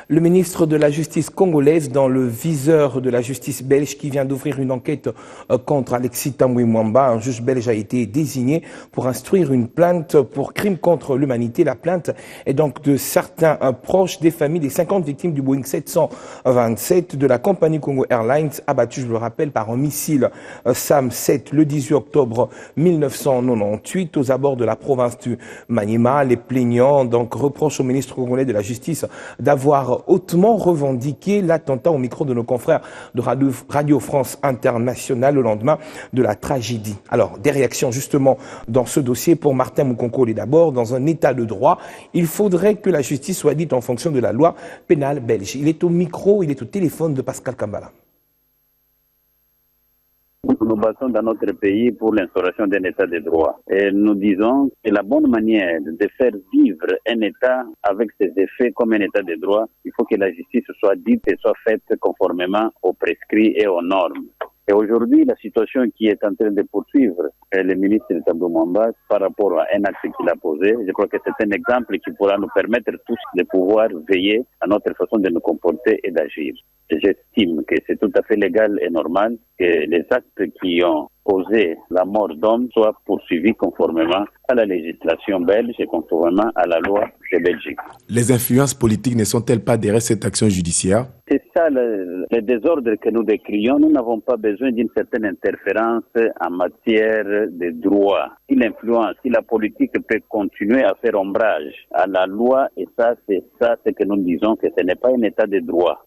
Le ministre de la Justice congolaise dans le viseur de la justice belge qui vient d'ouvrir une enquête contre Alexis Tambwe Mwamba. Un juge belge a été désigné pour instruire une plainte pour crime contre l'humanité. La plainte est donc de certains proches des familles des 50 victimes du Boeing 727 de la compagnie Congo Airlines, abattu, je le rappelle, par un missile SAM-7 le 18 octobre 1998 aux abords de la province du Maniema. Les plaignants donc reprochent au ministre congolais de la Justice d'avoir hautement revendiqué l'attentat au micro de nos confrères de Radio France Internationale le lendemain de la tragédie. Alors, des réactions justement dans ce dossier pour Martin Moukonkole. D'abord, dans un état de droit, il faudrait que la justice soit dite en fonction de la loi pénale belge. Il est au micro, il est au téléphone de Pascal Kambala. Nous battons dans notre pays pour l'instauration d'un état de droit. Et nous disons que la bonne manière de faire vivre un état avec ses effets comme un état de droit, il faut que la justice soit dite et soit faite conformément aux prescrits et aux normes. Et aujourd'hui, la situation qui est en train de poursuivre le ministre de Tambwe Mwamba par rapport à un acte qu'il a posé, je crois que c'est un exemple qui pourra nous permettre tous de pouvoir veiller à notre façon de nous comporter et d'agir. J'estime que c'est tout à fait légal et normal que les actes qui ont causé la mort d'hommes soient poursuivis conformément à la législation belge et conformément à la loi de Belgique. Les influences politiques ne sont-elles pas derrière cette action judiciaire? C'est ça le désordre que nous décrions. Nous n'avons pas besoin d'une certaine interférence en matière de droit. Si l'influence, si la politique peut continuer à faire ombrage à la loi, et ça, c'est ça ce que nous disons, que ce n'est pas un état de droit.